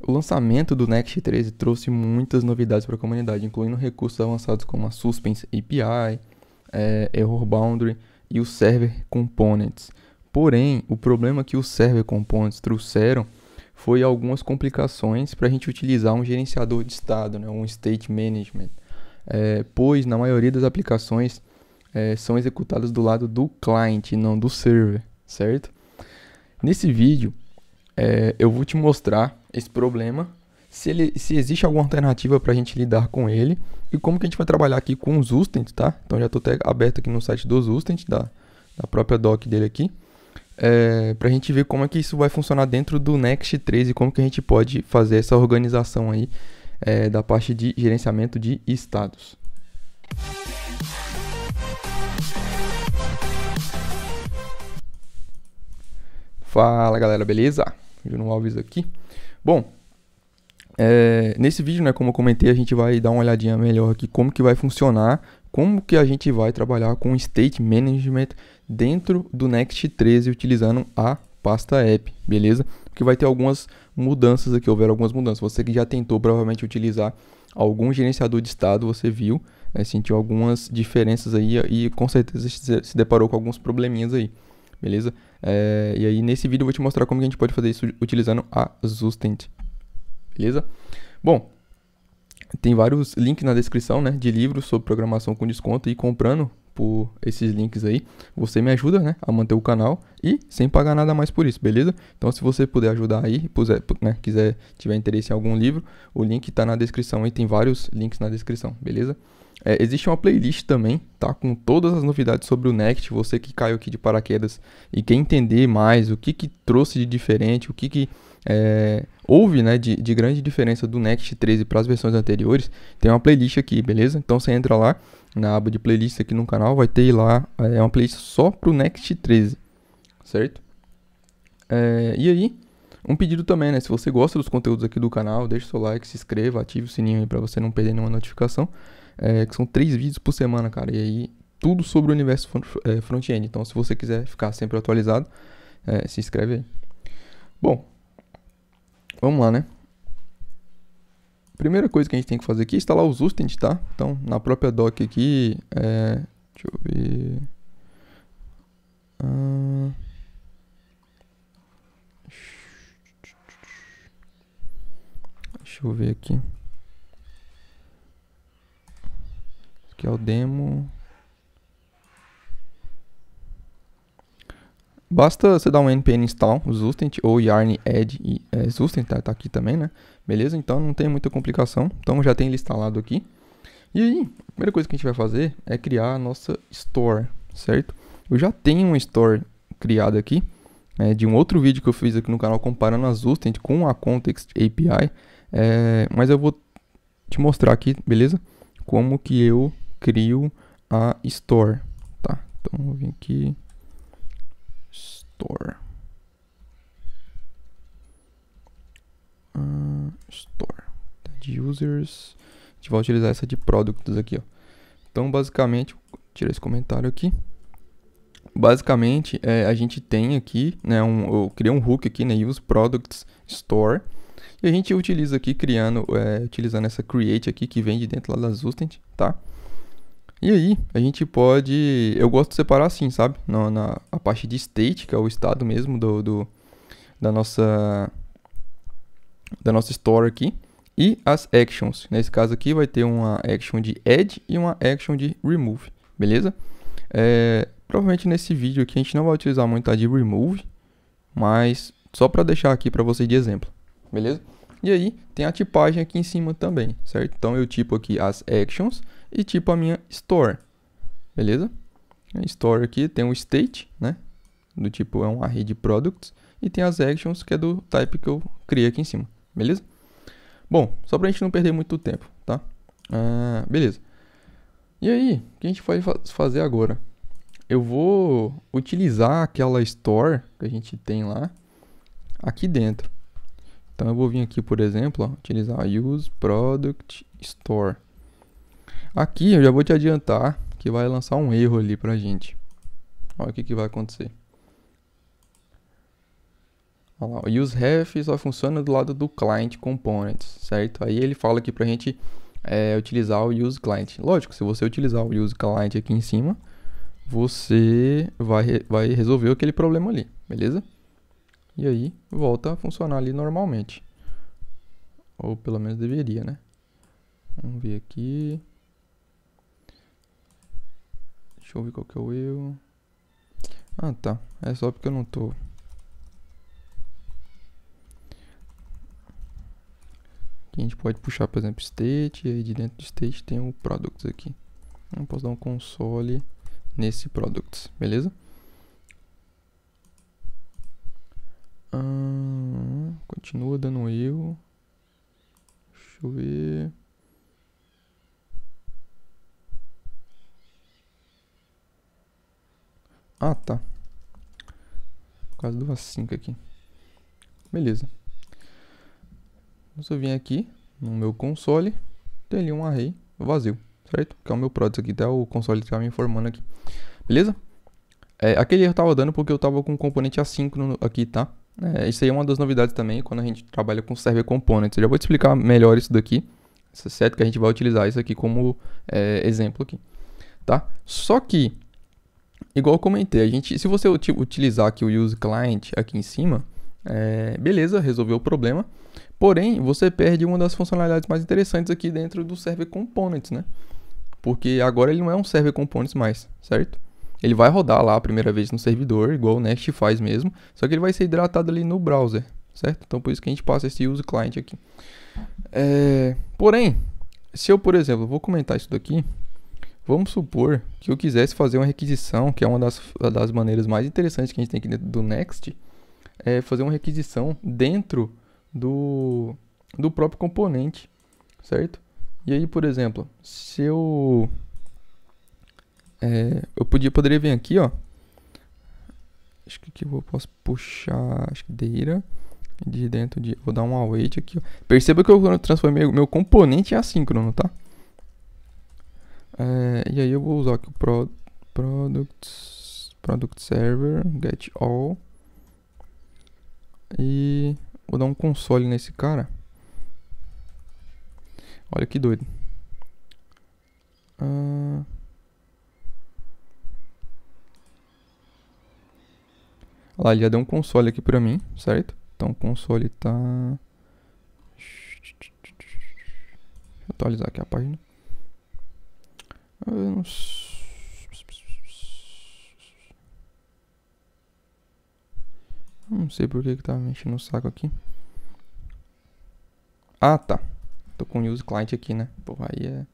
O lançamento do Next 13 trouxe muitas novidades para a comunidade, incluindo recursos avançados como a Suspense API, Error Boundary e o Server Components. Porém, o problema que os Server Components trouxeram foi algumas complicações para a gente utilizar um gerenciador de estado, né, um State Management, pois na maioria das aplicações são executadas do lado do client e não do server, certo? Nesse vídeo, eu vou te mostrar esse problema, se existe alguma alternativa para a gente lidar com ele e como que a gente vai trabalhar aqui com o Zustand, tá? Então já estou até aberto aqui no site do Zustand, da própria doc dele aqui, para a gente ver como é que isso vai funcionar dentro do Next 13 e como que a gente pode fazer essa organização aí da parte de gerenciamento de estados. Fala galera, beleza? Juno Alves aqui. Bom, nesse vídeo, né, como eu comentei, a gente vai dar uma olhadinha melhor aqui como que vai funcionar, como que a gente vai trabalhar com State Management dentro do Next 13 utilizando a pasta app, beleza? Porque vai ter algumas mudanças aqui, houveram algumas mudanças. Você que já tentou provavelmente utilizar algum gerenciador de estado, você viu, sentiu algumas diferenças aí e com certeza se deparou com alguns probleminhas aí, beleza? E aí nesse vídeo eu vou te mostrar como que a gente pode fazer isso utilizando a Zustand, beleza? Bom, tem vários links na descrição, né, de livros sobre programação com desconto, e comprando por esses links aí, você me ajuda, né, a manter o canal e sem pagar nada mais por isso, beleza? Então se você puder ajudar aí, tiver interesse em algum livro, o link tá na descrição aí, tem vários links na descrição, beleza? Existe uma playlist também, tá? Com todas as novidades sobre o Next. Você que caiu aqui de paraquedas e quer entender mais o que trouxe de diferente, o que houve, né, de grande diferença do Next 13 para as versões anteriores, tem uma playlist aqui, beleza? Então você entra lá na aba de playlist aqui no canal, vai ter lá uma playlist só para o Next 13, certo? E aí, um pedido também, né? Se você gosta dos conteúdos aqui do canal, deixa o seu like, se inscreva, ative o sininho aí para você não perder nenhuma notificação. Que são 3 vídeos por semana, cara, e aí tudo sobre o universo front-end. Então se você quiser ficar sempre atualizado, se inscreve aí. Bom, vamos lá, né? Primeira coisa que a gente tem que fazer aqui é instalar o Zustand, tá? Então na própria doc aqui, deixa eu ver, deixa eu ver aqui. Que é o demo. Basta você dar um npm install Zustand ou yarn add Zustand, tá aqui também, né? Beleza? Então não tem muita complicação. Então já tem ele instalado aqui. E aí, a primeira coisa que a gente vai fazer é criar a nossa store, certo? Eu já tenho uma store criada aqui, de um outro vídeo que eu fiz aqui no canal comparando a Zustand com a Context API, mas eu vou te mostrar aqui, beleza? Como que eu crio a store, tá? Então vou vir aqui, store, store, de users, a gente vai utilizar essa de products aqui, ó. Então basicamente, vou tirar esse comentário aqui. Basicamente, a gente tem aqui, né, eu criei um hook aqui, né, use products store, e a gente utiliza aqui utilizando essa create aqui que vem de dentro lá da Zustand, tá? E aí, a gente pode, eu gosto de separar assim, sabe? A parte de state, que é o estado mesmo da nossa store aqui, e as actions. Nesse caso aqui vai ter uma action de add e uma action de remove, beleza? Provavelmente nesse vídeo aqui a gente não vai utilizar muito a de remove, mas só para deixar aqui para vocês de exemplo, beleza? E aí tem a tipagem aqui em cima também, certo? Então eu tipo aqui as actions e tipo a minha store, beleza? A store aqui tem o state, né? Do tipo é um array de products, e tem as actions que é do type que eu criei aqui em cima, beleza? Bom, só pra gente não perder muito tempo, tá? Beleza. E aí, o que a gente vai fazer agora? Eu vou utilizar aquela store que a gente tem lá aqui dentro. Então eu vou vir aqui, por exemplo, ó, utilizar use product store. Aqui eu já vou te adiantar que vai lançar um erro ali pra gente. Olha o que vai acontecer. Olha lá, o useRef só funciona do lado do client components, certo? Aí ele fala aqui pra gente utilizar o useClient. Lógico, se você utilizar o useClient aqui em cima, você vai resolver aquele problema ali, beleza? E aí volta a funcionar ali normalmente. Ou pelo menos deveria, né? Vamos ver aqui. Deixa eu ver qual que é o erro. Ah, tá. É só porque eu não tô... Aqui a gente pode puxar, por exemplo, state. E aí de dentro do state tem o products aqui. Eu posso dar um console nesse products, beleza? Continua dando erro. Deixa eu ver. Ah, tá. Por causa do async aqui. Beleza. Se eu vim aqui no meu console, tem ali um array vazio, certo? Que é o meu product aqui, até o console está me informando aqui. Beleza? Aquele erro tava dando porque eu tava com um componente assíncrono aqui, tá? Isso aí é uma das novidades também quando a gente trabalha com server components. Eu já vou te explicar melhor isso daqui, certo? Que a gente vai utilizar isso aqui como exemplo aqui, tá? Só que, igual eu comentei, se você utilizar aqui o useClient aqui em cima, beleza, resolveu o problema. Porém, você perde uma das funcionalidades mais interessantes aqui dentro do server components, né? Porque agora ele não é um server components mais, certo? Ele vai rodar lá a primeira vez no servidor, igual o Next faz mesmo, só que ele vai ser hidratado ali no browser, certo? Então por isso que a gente passa esse useClient aqui. Porém, se eu, por exemplo, vou comentar isso daqui, vamos supor que eu quisesse fazer uma requisição, que é uma das maneiras mais interessantes que a gente tem aqui dentro do Next, fazer uma requisição dentro do próprio componente, certo? E aí, por exemplo, se eu poderia vir aqui, ó. Acho que aqui eu posso puxar, acho que data de dentro de, vou dar um await aqui, ó. Perceba que eu transformei meu componente em assíncrono, tá? E aí eu vou usar aqui o product server get all e vou dar um console nesse cara. Olha que doido. Olha lá, ele já deu um console aqui pra mim, certo? Então o console tá... Deixa eu atualizar aqui a página. Não sei por que tá mexendo o saco aqui. Ah, tá. Tô com o useClient aqui, né? Porra, aí é...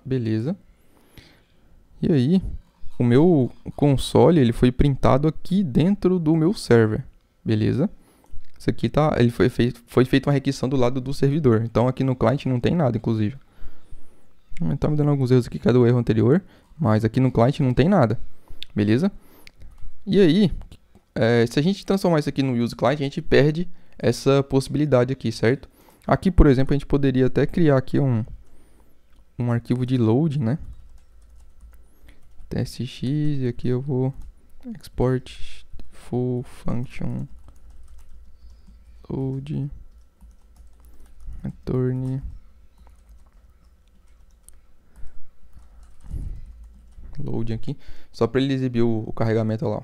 beleza. E aí, o meu console, ele foi printado aqui dentro do meu server. Beleza? Isso aqui tá... Ele foi feita uma requisição do lado do servidor. Então aqui no client não tem nada, inclusive. Tá me dando alguns erros aqui, que é do erro anterior. Mas aqui no client não tem nada. Beleza? E aí, se a gente transformar isso aqui no useClient, a gente perde essa possibilidade aqui, certo? Aqui, por exemplo, a gente poderia até criar aqui um arquivo de load, né? TSX, e aqui eu vou export full function load return load aqui, só para ele exibir o carregamento lá,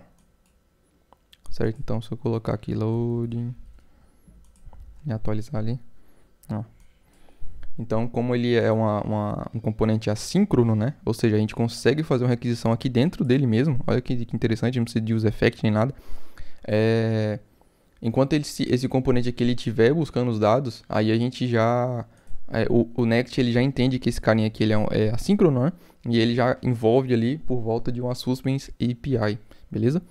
certo? Então se eu colocar aqui loading e atualizar ali, ó. Então, como ele é um componente assíncrono, né? Ou seja, a gente consegue fazer uma requisição aqui dentro dele mesmo. Olha que interessante, não precisa de useEffect nem nada. Enquanto esse componente aqui ele estiver buscando os dados, aí a gente já... o Next ele já entende que esse carinha aqui ele é assíncrono, né? E ele já envolve ali por volta de uma Suspense API, beleza?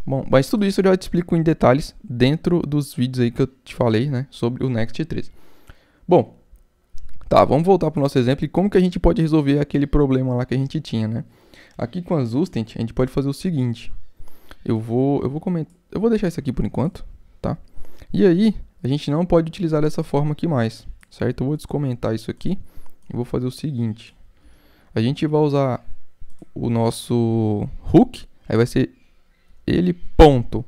Bom, mas tudo isso eu já te explico em detalhes dentro dos vídeos aí que eu te falei, né? Sobre o Next 3. Bom... Tá, vamos voltar para o nosso exemplo e como que a gente pode resolver aquele problema lá que a gente tinha, né? Aqui com a Zustent, a gente pode fazer o seguinte. Eu vou deixar isso aqui por enquanto, tá? E aí, a gente não pode utilizar dessa forma aqui mais, certo? Eu vou descomentar isso aqui e vou fazer o seguinte. A gente vai usar o nosso hook, aí vai ser ele ponto.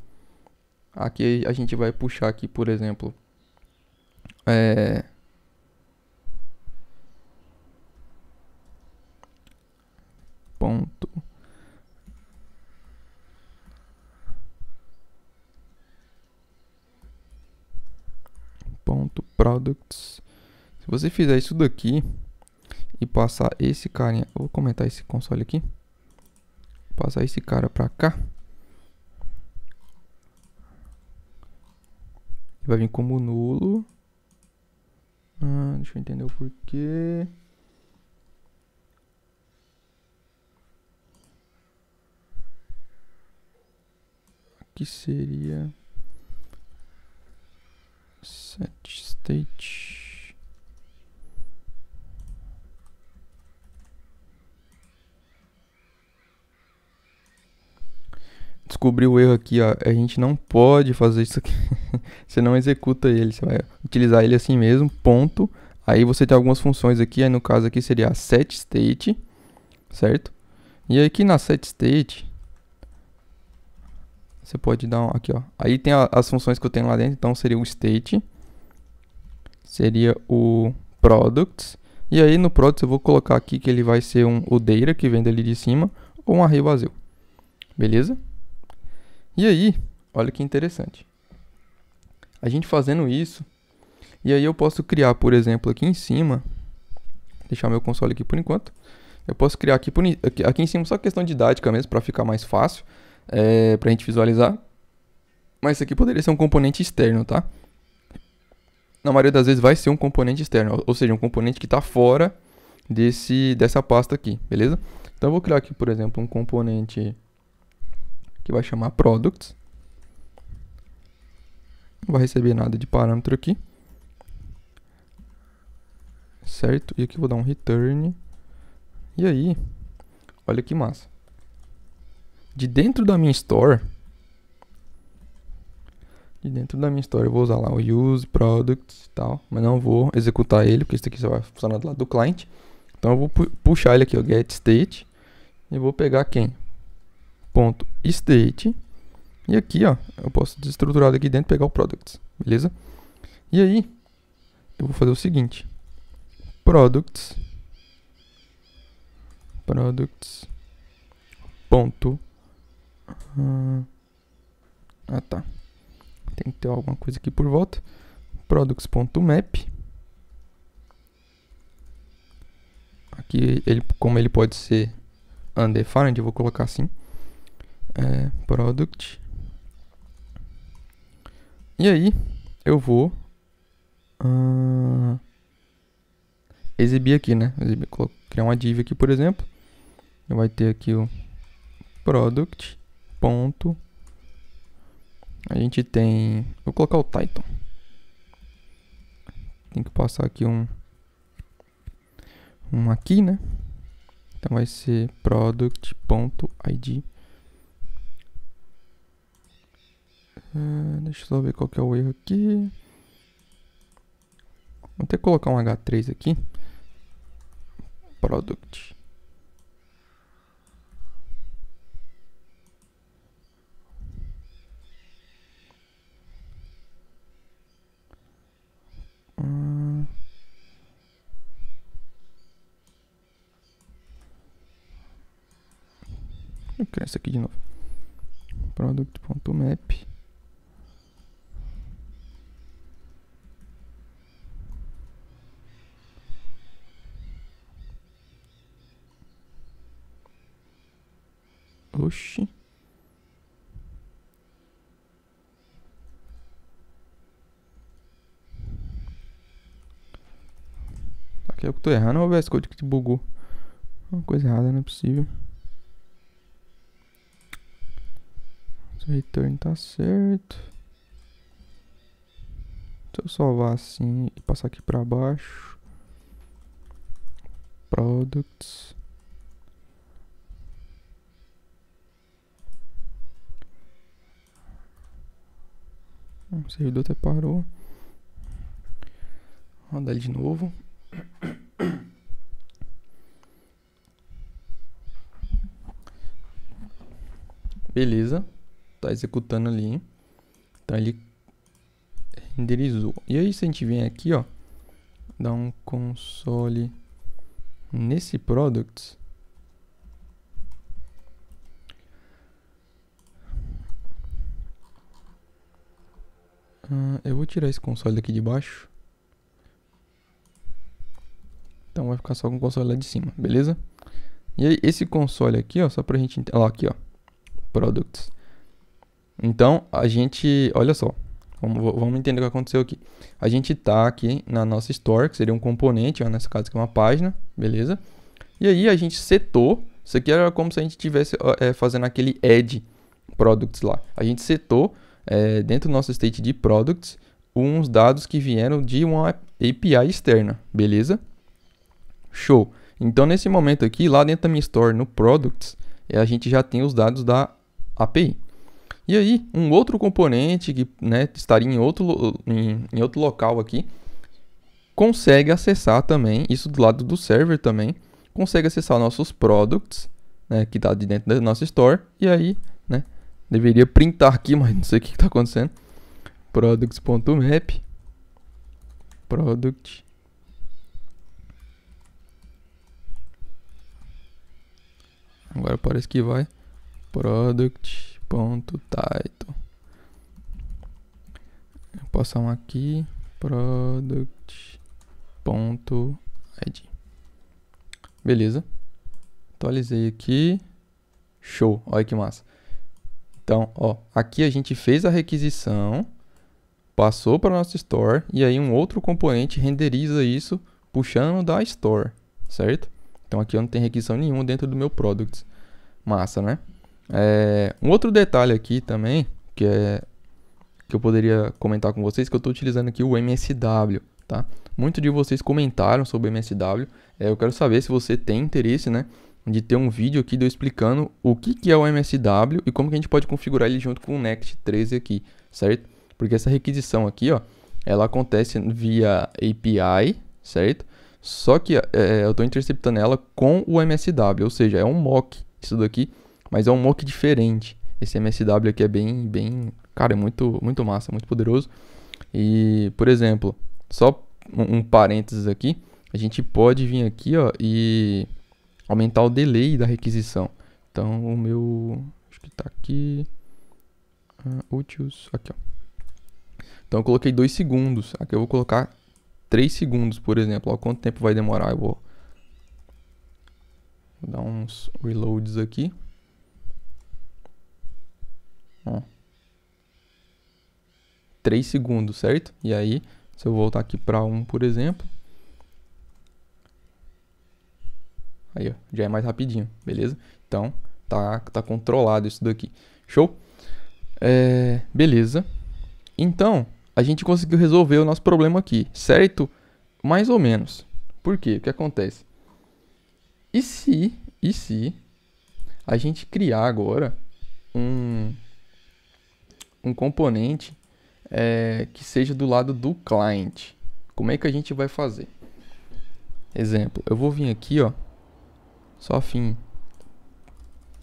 Aqui a gente vai puxar aqui, por exemplo, ponto ponto products. Se você fizer isso daqui e passar esse carinha, eu vou comentar esse console aqui, passar esse cara pra cá, vai vir como nulo. Deixa eu entender o porquê. Aqui seria set state. Descobri o erro aqui, ó. A gente não pode fazer isso aqui. Você não executa ele, você vai utilizar ele assim mesmo, ponto. Aí você tem algumas funções aqui, aí no caso aqui seria a set state, certo? E aqui na set state, você pode dar aqui, ó. Aí tem as funções que eu tenho lá dentro, então seria o state, seria o products. E aí no products eu vou colocar aqui que ele vai ser o data, que vem dali de cima, ou um array vazio. Beleza? E aí, olha que interessante. A gente fazendo isso, e aí eu posso criar, por exemplo, aqui em cima, deixar meu console aqui por enquanto. Eu posso criar aqui em cima só questão didática mesmo, para ficar mais fácil, para a gente visualizar. Mas isso aqui poderia ser um componente externo, tá? Na maioria das vezes vai ser um componente externo, ou seja, um componente que está fora dessa pasta aqui, beleza? Então eu vou criar aqui, por exemplo, um componente que vai chamar products. Não vai receber nada de parâmetro aqui. Certo? E aqui eu vou dar um return. E aí, olha que massa. De dentro da minha store, eu vou usar lá o use products e tal, mas não vou executar ele, porque isso aqui só vai funcionar do lado do cliente. Então eu vou puxar ele aqui, o get state, e vou pegar quem? Ponto state. E aqui, ó, eu posso desestruturar daqui dentro e pegar o products, beleza? E aí, eu vou fazer o seguinte. Products ponto tá, tem que ter alguma coisa aqui por volta. Products.map. Aqui, como ele pode ser undefined, eu vou colocar assim. Product. E aí, eu vou exibir aqui, né? Criar uma div aqui, por exemplo. Vai ter aqui o product. Ponto. A gente tem... Vou colocar o title. Tem que passar aqui um aqui, né? Então vai ser product.id. Deixa eu só ver qual que é o erro aqui. Vou ter que colocar um H3 aqui. Product. Vou criar isso aqui de novo. Product.map. Oxi. Aqui é o que eu tô errando ou o VS Code que bugou? Uma coisa errada, não é possível. O return tá certo. Se eu salvar assim e passar aqui pra baixo. Products. O servidor até parou. Rodar ele de novo. Beleza. Tá executando ali. Então ele renderizou. E aí se a gente vem aqui, ó, dá um console nesse products. Eu vou tirar esse console daqui de baixo. Então vai ficar só com o console lá de cima, beleza? E aí esse console aqui, ó, só pra gente entender, ó, aqui, ó, products. Então a gente, olha só, vamos entender o que aconteceu aqui. A gente tá aqui na nossa store, que seria um componente, ó, nessa caso aqui é uma página, beleza? E aí a gente setou, isso aqui era como se a gente estivesse fazendo aquele add products lá. A gente setou dentro do nosso state de products uns dados que vieram de uma API externa, beleza? Show! Então nesse momento aqui, lá dentro da minha store, no products, a gente já tem os dados da API. E aí, um outro componente que, né, estaria em outro local aqui, consegue acessar também, isso do lado do server também, consegue acessar nossos products, né, que está de dentro da nossa store, e aí, né, deveria printar aqui, mas não sei o que está acontecendo, products.map, product, agora parece que vai, product.title, vou passar um aqui, product.id, beleza, atualizei aqui, show, olha que massa. Então, ó, aqui a gente fez a requisição, passou para nossa store e aí um outro componente renderiza isso puxando da store, certo? Então aqui eu não tenho requisição nenhuma dentro do meu products. Massa, né? Um outro detalhe aqui também, que eu poderia comentar com vocês, que eu estou utilizando aqui o MSW, tá? Muitos de vocês comentaram sobre o MSW. Eu quero saber se você tem interesse, né, de ter um vídeo aqui de eu explicando o que é o MSW e como que a gente pode configurar ele junto com o Next 13 aqui, certo? Porque essa requisição aqui, ó, ela acontece via API, certo? Só que eu estou interceptando ela com o MSW, ou seja, é um mock isso daqui, mas é um mock diferente. Esse MSW aqui é bem, cara, é muito massa, muito poderoso. E, por exemplo, só um parênteses aqui, a gente pode vir aqui, ó, e aumentar o delay da requisição. Então, o meu, acho que tá aqui, úteis, aqui, ó. Então, eu coloquei 2 segundos. Aqui eu vou colocar 3 segundos, por exemplo. Ó, quanto tempo vai demorar? Eu vou dar uns reloads aqui. Ó. 3 segundos, certo? E aí, se eu voltar aqui para 1, por exemplo. Aí, ó, já é mais rapidinho, beleza? Então, tá controlado isso daqui. Show? Beleza. Então, a gente conseguiu resolver o nosso problema aqui, certo? Mais ou menos. Por quê? O que acontece? E se a gente criar agora um componente que seja do lado do client? Como é que a gente vai fazer? Exemplo, eu vou vir aqui, ó, só a fim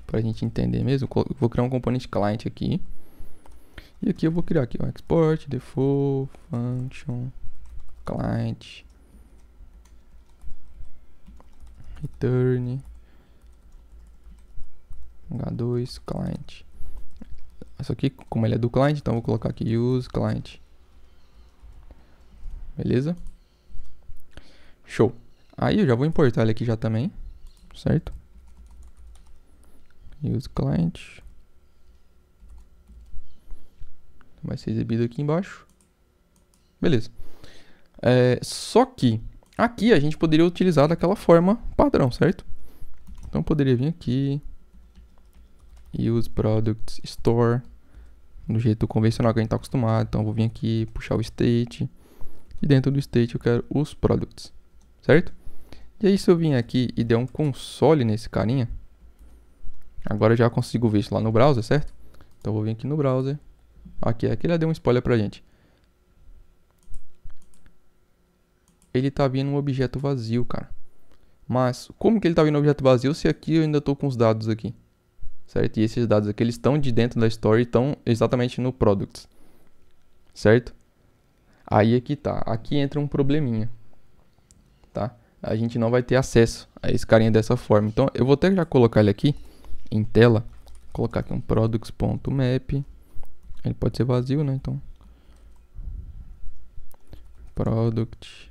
pra gente entender mesmo. Eu vou criar um componente client aqui. E aqui eu vou criar aqui, ó, export, default, function, client, return, h2, client. Isso aqui, como ele é do client, então eu vou colocar aqui use client. Beleza? Show. Aí eu já vou importar ele aqui já também, certo? Use client. Vai ser exibido aqui embaixo. Beleza. Só que aqui a gente poderia utilizar daquela forma padrão, certo? Então eu poderia vir aqui. Use products store. Do jeito convencional que a gente está acostumado. Então eu vou vir aqui, puxar o state. E dentro do state eu quero os products, certo? E aí se eu vim aqui e der um console nesse carinha. Agora eu já consigo ver isso lá no browser, certo? Então eu vou vir aqui no browser. Aqui ele deu um spoiler pra gente. Ele tá vindo um objeto vazio, cara. Mas como que ele tá vindo um objeto vazio se aqui eu ainda tô com os dados aqui? certo? E esses dados aqui, eles estão de dentro da Story, estão exatamente no Products, certo? Aí aqui tá, aqui entra um probleminha, tá? A gente não vai ter acesso a esse carinha dessa forma. Então, eu vou até já colocar ele aqui em tela, colocar aqui um products.map, ele pode ser vazio, né? Então, product.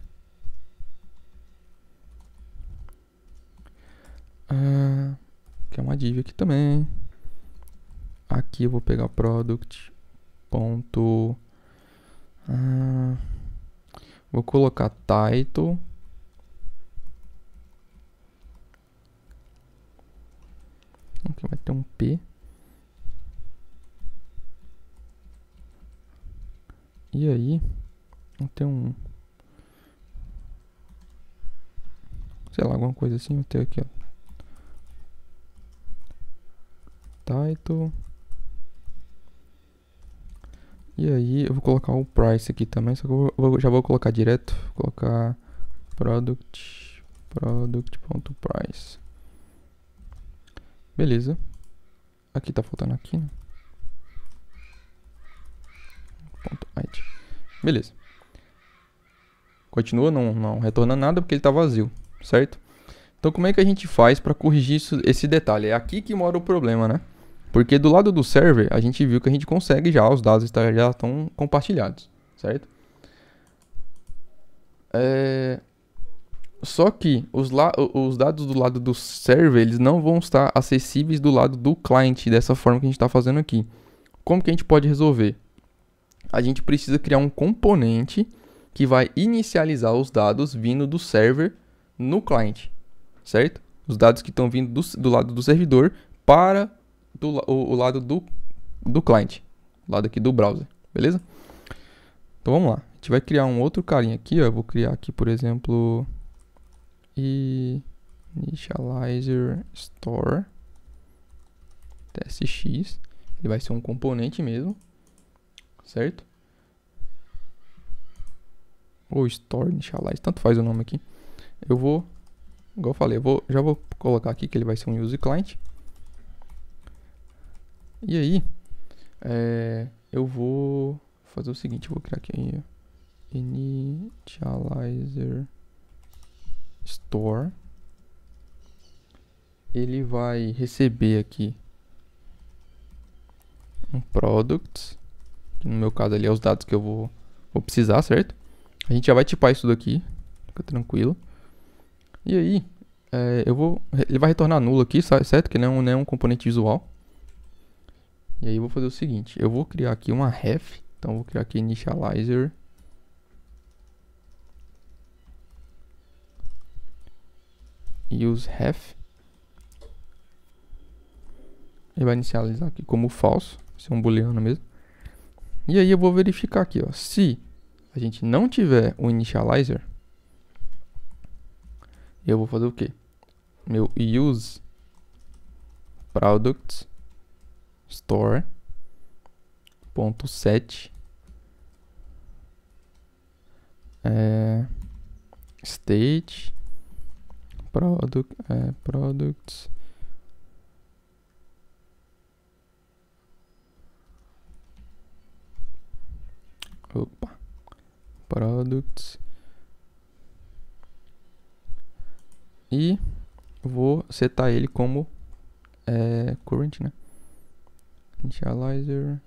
Que é uma div aqui também. Aqui eu vou pegar product. Vou colocar title. Aqui vai ter um P. E aí, vou ter um... sei lá, alguma coisa assim. Vou ter aqui, ó. Title. E aí, eu vou colocar o price aqui também. Só que já vou colocar direto. Vou colocar product.price. Beleza. Aqui tá faltando aqui, né? .id. Beleza. Continua não retorna nada porque ele tá vazio, certo? Então como é que a gente faz para corrigir esse detalhe? É aqui que mora o problema, né? Porque do lado do server, a gente viu que a gente consegue já, os dados já estão compartilhados, certo? Só que os dados do lado do server, eles não vão estar acessíveis do lado do cliente, dessa forma que a gente está fazendo aqui. Como que a gente pode resolver? A gente precisa criar um componente que vai inicializar os dados vindo do server no cliente, certo? Os dados que estão vindo do lado do servidor para o lado do cliente, o lado aqui do browser, beleza? Então vamos lá, a gente vai criar um outro carinha aqui, ó. Eu vou criar aqui, por exemplo, initializer store tsx, ele vai ser um componente mesmo, certo? Ou store initialize, tanto faz o nome aqui. Eu vou, igual eu falei, já vou colocar aqui que ele vai ser um use client. E aí, eu vou fazer o seguinte, eu vou criar aqui initializer store. Ele vai receber aqui um product, que no meu caso ali é os dados que eu vou precisar, certo? A gente já vai tipar isso daqui, fica tranquilo. E aí, ele vai retornar nulo aqui, certo? Que não é um componente visual. E aí eu vou fazer o seguinte, eu vou criar aqui uma ref, então eu vou criar aqui initializer use ref. Ele vai inicializar aqui como falso, ser um booleano mesmo. E aí eu vou verificar aqui, ó, se a gente não tiver o initializer, eu vou fazer o quê? Meu use product store .set state products products e vou setar ele como current, né? Initializer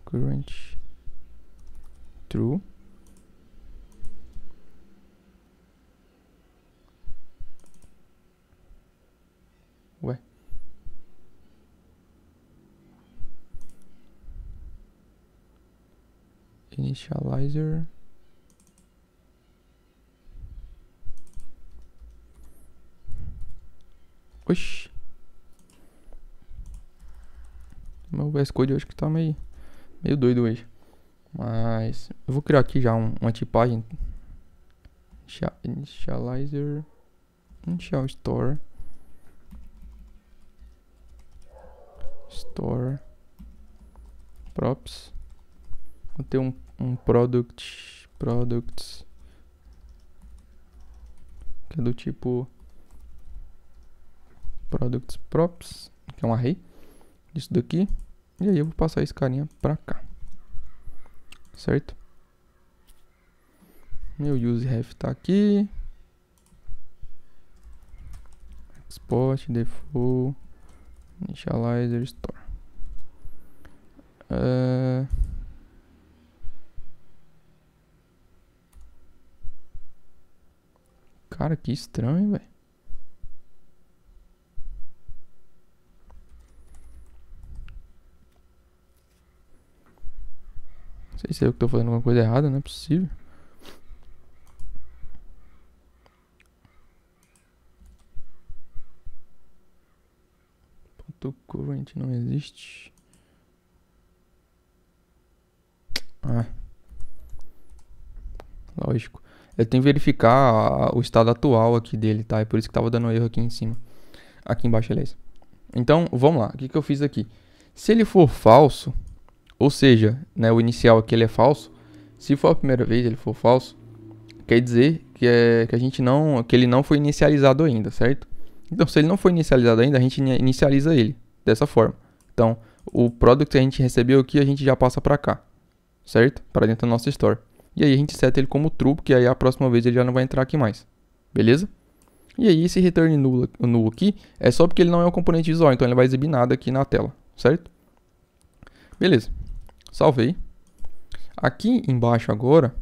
current true. Ué. Initializer oxi. Meu VS Code eu acho que tá meio doido hoje. Mas eu vou criar aqui já uma tipagem. Initializer initial store props. Vou ter um products que é do tipo products props, que é um array, isso daqui, e aí eu vou passar esse carinha pra cá, certo? Meu useRef tá aqui, export, default, initializer, store. Cara, que estranho, velho. Não sei se eu que tô fazendo alguma coisa errada, não é possível. Ponto current não existe. Lógico. Eu tenho que verificar o estado atual aqui dele, tá? É por isso que tava dando erro aqui em cima. Aqui embaixo, aliás. Então, vamos lá. O que eu fiz aqui? Se ele for falso, ou seja, né, o inicial aqui ele é falso. Se for a primeira vez ele for falso, quer dizer que ele não foi inicializado ainda, certo? Então, se ele não foi inicializado ainda, a gente inicializa ele dessa forma. Então, o product que a gente recebeu aqui, a gente já passa para cá, certo? Para dentro da nossa store. E aí a gente seta ele como true, porque aí a próxima vez ele já não vai entrar aqui mais. Beleza? E aí esse return null aqui é só porque ele não é um componente visual, então ele não vai exibir nada aqui na tela, certo? Beleza. Salvei. Aqui embaixo agora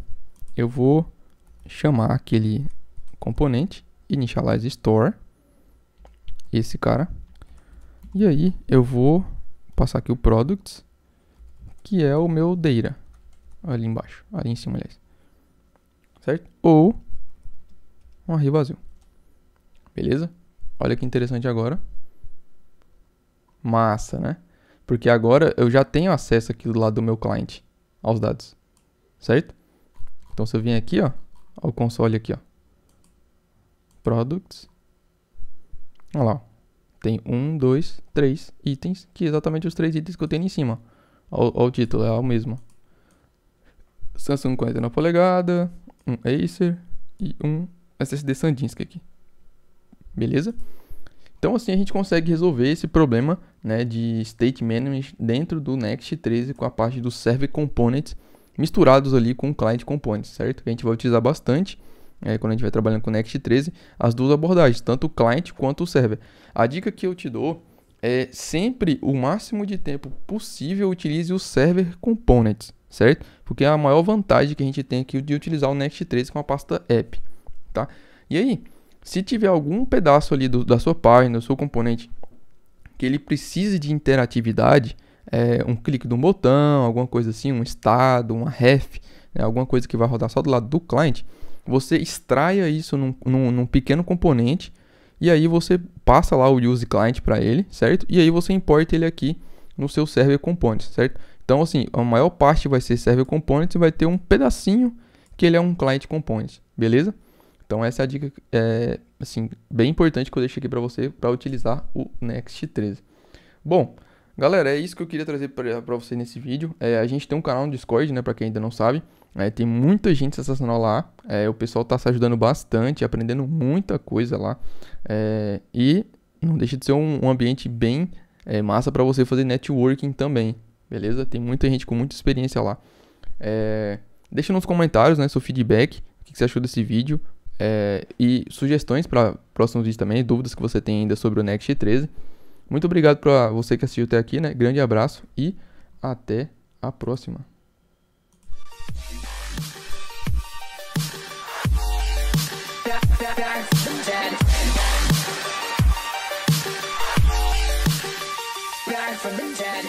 eu vou chamar aquele componente initialize store, esse cara. E aí eu vou passar aqui o products, que é o meu data. Ali embaixo, ali em cima, aliás. Certo? Ou um array vazio. Beleza? Olha que interessante agora. Massa, né? Porque agora eu já tenho acesso aqui do lado do meu cliente aos dados. Certo? Então se eu vim aqui, ó, ao console aqui, ó. Products. Olha lá, ó. Tem 1, 2, 3 itens, que é exatamente os 3 itens que eu tenho em cima. Olha o título, é o mesmo. Samsung 49 polegadas, um Acer e um SSD SanDisk aqui. Beleza? Então assim a gente consegue resolver esse problema, né, de state management dentro do Next 13 com a parte dos server components misturados ali com o client components, certo? Que a gente vai utilizar bastante quando a gente vai trabalhando com o Next 13, as duas abordagens, tanto o client quanto o server. A dica que eu te dou é sempre o máximo de tempo possível utilize o server components, certo? Porque é a maior vantagem que a gente tem aqui de utilizar o Next 13 com a pasta app, tá? E aí, se tiver algum pedaço ali da sua página, do seu componente, que ele precise de interatividade, um clique de um botão, alguma coisa assim, um estado, uma ref, né, alguma coisa que vai rodar só do lado do cliente, você extraia isso num pequeno componente e aí você passa lá o use client para ele, certo? E aí você importa ele aqui no seu server components, certo? Então assim, a maior parte vai ser server components e vai ter um pedacinho que ele é um client components, beleza? Então essa é a dica assim, bem importante que eu deixo aqui para você para utilizar o Next 13. Bom, galera, é isso que eu queria trazer para você nesse vídeo. A gente tem um canal no Discord, né, para quem ainda não sabe. Tem muita gente sensacional lá. O pessoal está se ajudando bastante, aprendendo muita coisa lá. E não deixa de ser um ambiente bem massa para você fazer networking também, beleza? Tem muita gente com muita experiência lá. Deixa nos comentários, né, seu feedback, o que você achou desse vídeo. E sugestões para próximos vídeos também, dúvidas que você tem ainda sobre o Next 13. Muito obrigado para você que assistiu até aqui, né? Grande abraço e até a próxima. Back from the dead.